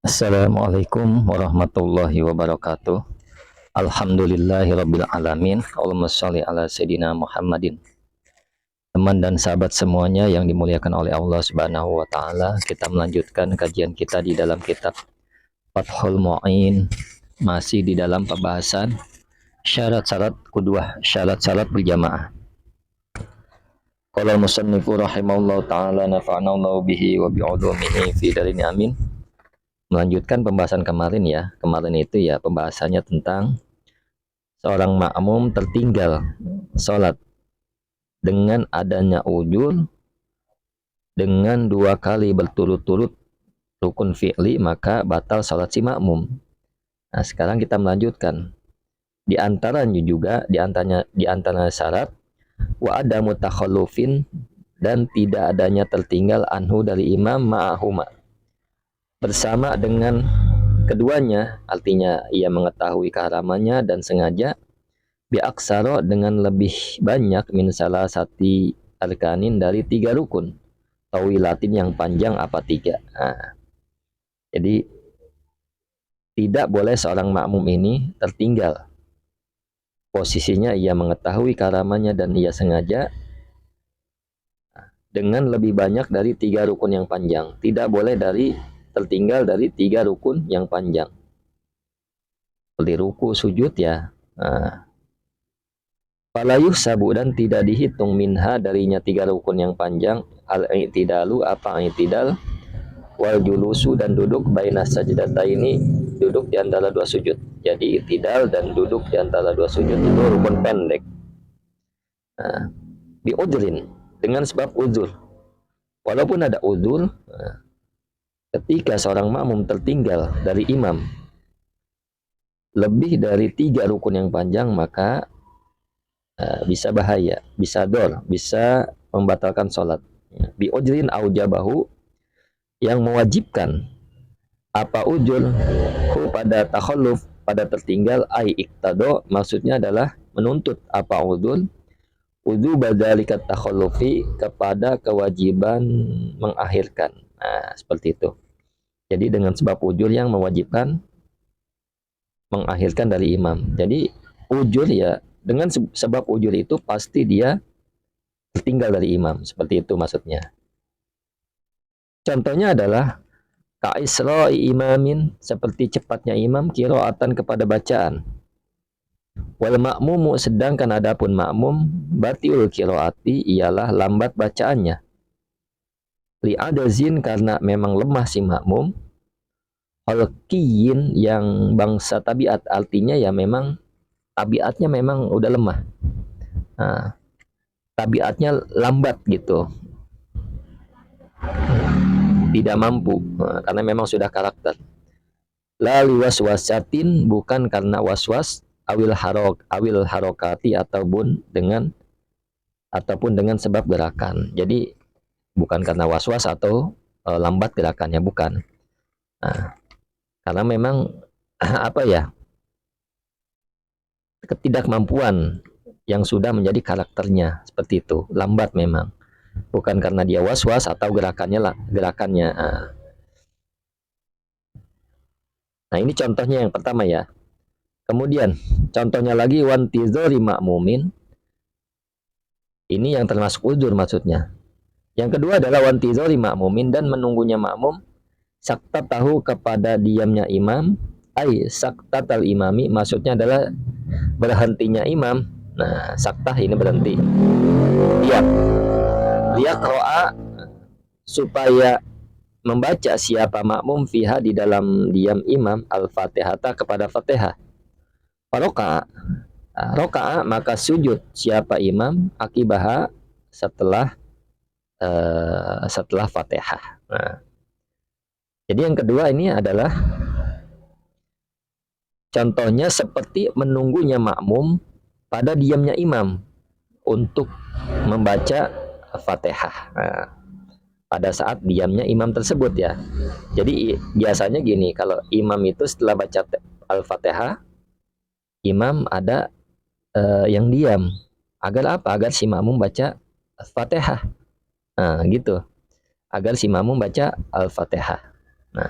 Assalamualaikum warahmatullahi wabarakatuh. Alhamdulillahirabbil alamin. Allahumma shalli ala sayidina Muhammadin. Teman dan sahabat semuanya yang dimuliakan oleh Allah Subhanahu wa taala, kita melanjutkan kajian kita di dalam kitab Fathul Mu'in, masih di dalam pembahasan syarat-syarat qudwah, syarat-syarat berjamaah. Qala musannifu rahimahullahu taala nafa'ana Allah bihi wa bi'ulumihi fi darin amin. Melanjutkan pembahasan kemarin ya. Kemarin itu ya pembahasannya tentang seorang makmum tertinggal sholat dengan adanya ujur dengan 2 kali berturut-turut rukun fi'li, maka batal sholat si makmum. Nah, sekarang kita melanjutkan. Di antara syarat wa ada mutakhallufin, dan tidak adanya tertinggal anhu dari imam ma'ahuma, bersama dengan keduanya, artinya ia mengetahui keharamannya dan sengaja biaksaro dengan lebih banyak min salah sati arkanin dari 3 rukun tawilatin yang panjang apa 3. Nah, jadi tidak boleh seorang makmum ini tertinggal. Posisinya ia mengetahui keharamannya dan ia sengaja dengan lebih banyak dari 3 rukun yang panjang. Tidak boleh tertinggal dari 3 rukun yang panjang. Seperti ruku, sujud ya. Nah, falayuh sabu, dan tidak dihitung minha darinya 3 rukun yang panjang, al-i'tidalu apa i'tidal, wal julusu dan duduk baina sajdataini, duduk di antara 2 sujud. Jadi i'tidal dan duduk di antara 2 sujud itu rukun pendek. Nah, biudrin, dengan sebab uzur. Walaupun ada uzur, ketika seorang makmum tertinggal dari imam lebih dari 3 rukun yang panjang, maka bisa bahaya, bisa bisa membatalkan sholat. Biujrin aujabahu, yang mewajibkan apa ujur pada takhalluf, pada tertinggal, ai iktado, maksudnya adalah menuntut apa udul badalika takhallufi, kepada kewajiban mengakhirkan. Nah, seperti itu. Jadi dengan sebab ujur yang mewajibkan mengakhirkan dari imam. Jadi ujur ya, dengan sebab ujur itu pasti dia tertinggal dari imam. Seperti itu maksudnya. Contohnya adalah ka'isra'i imamin, seperti cepatnya imam qiraatan kepada bacaan. Wal makmumu, sedangkan adapun makmum batiul qiraati, ialah lambat bacaannya. Li'adazin, karena memang lemah si makmum. Halqiyin, yang bangsa tabiat, artinya ya memang tabiatnya memang udah lemah. Nah, tabiatnya lambat gitu, tidak mampu, karena memang sudah karakter. Lalu waswasatin, bukan karena waswas, awil harokati, ataupun dengan sebab gerakan. Jadi bukan karena waswas atau lambat gerakannya, bukan. Nah, karena memang apa ya, ketidakmampuan yang sudah menjadi karakternya, seperti itu, lambat memang. Bukan karena dia was-was atau gerakannya. Nah, ini contohnya yang pertama ya. Kemudian contohnya lagi wantizori makmumin. Ini yang termasuk uzur maksudnya. Yang kedua adalah wantizori makmumin, dan menunggunya makmum sakta tahu kepada diamnya imam. Ai saktatal imami, maksudnya adalah berhentinya imam. Nah, saktah ini berhenti. Lihat ro'a, supaya membaca siapa makmum fiha, di dalam diam imam, al-fatihata, kepada fatihah. Roka'a, maka sujud siapa imam, akibaha, setelah fatihah. Nah, jadi yang kedua ini adalah contohnya seperti menunggunya makmum pada diamnya imam untuk membaca fatihah. Nah, pada saat diamnya imam tersebut ya. Jadi biasanya gini, kalau imam itu setelah baca al-fatihah, imam ada yang diam. Agar apa? Agar si makmum baca al-fatihah. Nah, gitu. Agar si makmum baca al-fatihah. Nah,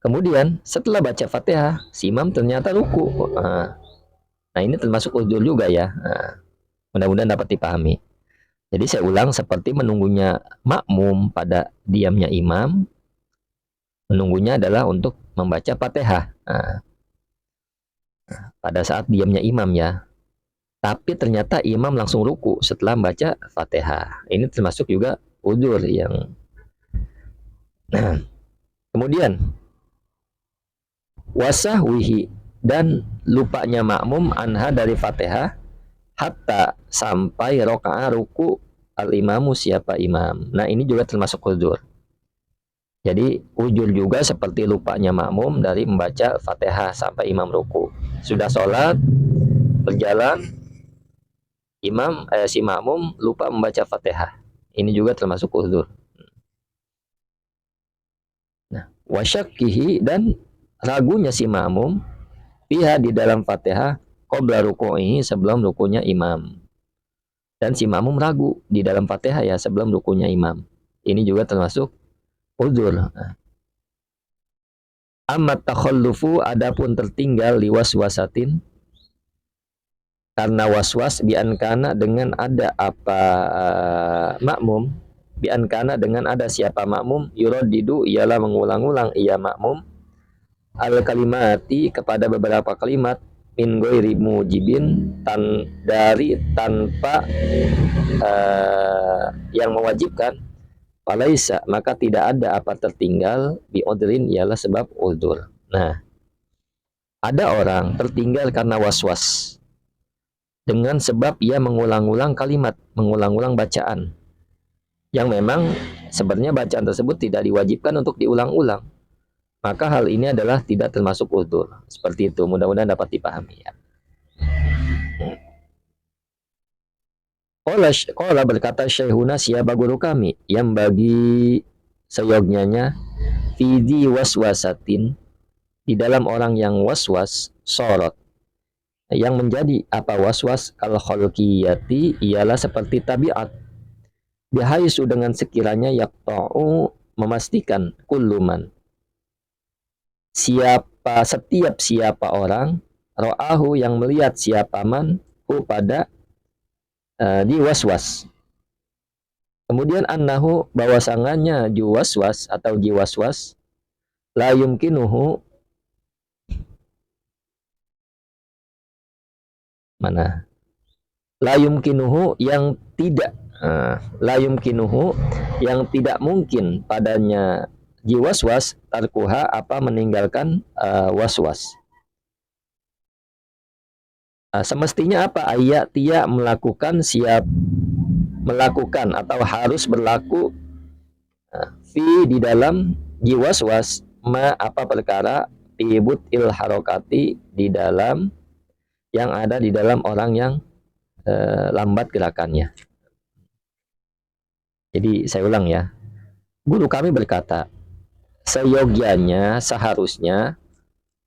Kemudian setelah baca Fatihah, si imam ternyata ruku. Nah, ini termasuk uzur juga ya. Mudah-mudahan dapat dipahami. Jadi saya ulang, seperti menunggunya makmum pada diamnya imam, menunggunya adalah untuk membaca Fatihah. Pada saat diamnya imam ya. Tapi ternyata imam langsung ruku setelah membaca Fatihah. Ini termasuk juga uzur yang. Nah, kemudian wasahwihi, dan lupanya makmum anha dari Fatihah, hatta sampai rokaat ruku al-imamu siapa imam. Nah, ini juga termasuk uzur. Jadi uzur juga seperti lupanya makmum dari membaca Fatihah sampai imam ruku. Sudah sholat, berjalan, si makmum lupa membaca Fatihah. Ini juga termasuk uzur. Nah, wasyakihi, dan ragunya si makmum fiha di dalam Fatihah qabla ruku'ihi, sebelum rukunya imam. Dan si makmum ragu di dalam Fatihah ya sebelum rukunya imam. Ini juga termasuk uzur. Amma takhallufu, adapun tertinggal li waswasatin, karena waswas, biankana dengan ada apa makmum, biankana dengan ada siapa makmum, yuradidu ialah mengulang-ulang ia makmum, al kalimati kepada beberapa kalimat, min ghairi mujibin, dari tanpa yang mewajibkan, falaisa maka tidak ada apa tertinggal, bi udrin ialah sebab udzur. Nah, ada orang tertinggal karena waswas dengan sebab ia mengulang-ulang kalimat, mengulang-ulang bacaan yang memang sebenarnya bacaan tersebut tidak diwajibkan untuk diulang-ulang. Maka hal ini adalah tidak termasuk udzur. Seperti itu, mudah-mudahan dapat dipahami ya. Qala berkata Syekhuna, siapa guru kami, yang bagi seyogyanya fidi waswasatin, di dalam orang yang waswas, sorot, yang menjadi apa waswas, kal khalqiyati ialah seperti tabiat, bihaisu dengan sekiranya yaqta'u memastikan, kulluman setiap siapa orang, ro'ahu yang melihat siapa man hu pada di waswas. Kemudian annahu bahwasangannya juwaswas atau jiwaswas, la yumkinuhu, mana? La yumkinuhu yang tidak, la yumkinuhu yang tidak mungkin padanya jiwaswas, tarkuha apa meninggalkan waswas. Semestinya apa? Ayat dia melakukan melakukan atau harus berlaku fi di dalam jiwaswas, ma apa perkara, tibut il harokati di dalam yang ada di dalam orang yang lambat gerakannya. Jadi saya ulang ya. Guru kami berkata, seyogyanya, seharusnya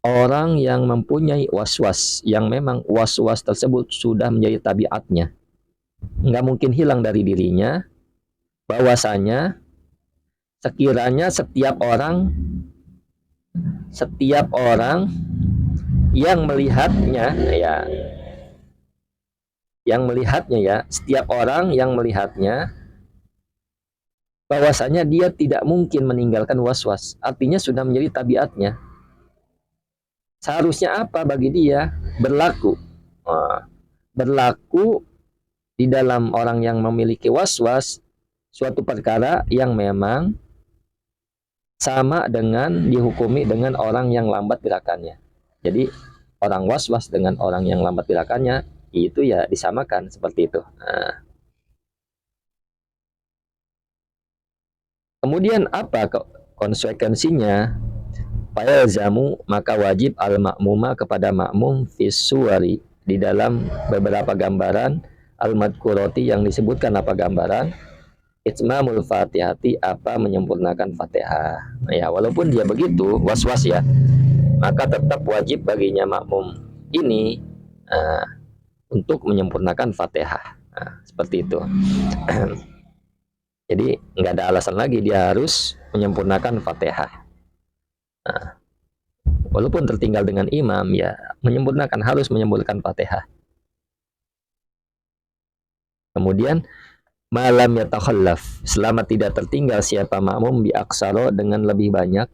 orang yang mempunyai waswas, yang memang waswas tersebut sudah menjadi tabiatnya, nggak mungkin hilang dari dirinya, bahwasanya sekiranya setiap orang yang melihatnya ya, setiap orang yang melihatnya, bahwasanya dia tidak mungkin meninggalkan waswas, artinya sudah menjadi tabiatnya. Seharusnya apa bagi dia? Berlaku di dalam orang yang memiliki waswas suatu perkara yang memang sama dengan dihukumi dengan orang yang lambat gerakannya. Jadi orang waswas dengan orang yang lambat gerakannya itu ya disamakan seperti itu. Kemudian apa konsekuensinya? Fayalzamu maka wajib al-ma'muma kepada makmum fisuwari di dalam beberapa gambaran al-madkuroti yang disebutkan apa gambaran, itmamul fatihati apa menyempurnakan Fatihah. Nah, ya walaupun dia begitu was-was ya, maka tetap wajib baginya makmum ini untuk menyempurnakan Fatihah. Seperti itu. Jadi nggak ada alasan lagi dia harus menyempurnakan Fatihah. Nah, walaupun tertinggal dengan imam, ya harus menyempurnakan Fatihah. Kemudian malam yatakhallaf, selama tidak tertinggal siapa makmum bi aksaro dengan lebih banyak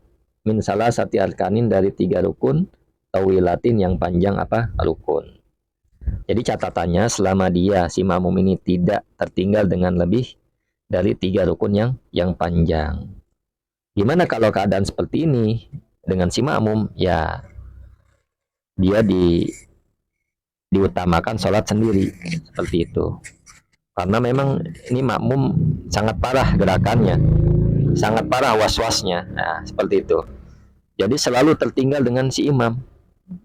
min salah sati arkanin dari 3 rukun tawilatin yang panjang rukun. Jadi catatannya selama dia si makmum ini tidak tertinggal dengan lebih dari 3 rukun yang panjang. Gimana kalau keadaan seperti ini dengan si makmum? Ya dia diutamakan sholat sendiri seperti itu. Karena memang ini makmum sangat parah gerakannya, sangat parah was-wasnya. Nah, seperti itu. Jadi selalu tertinggal dengan si imam,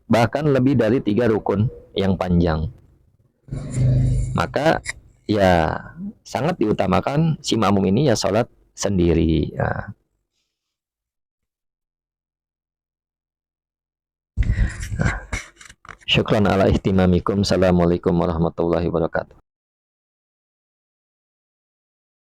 bahkan lebih dari 3 rukun yang panjang. Maka ya sangat diutamakan si makmum ini ya sholat sendiri. Nah. Syukran ala ihtimamikum. Assalamualaikum warahmatullahi wabarakatuh.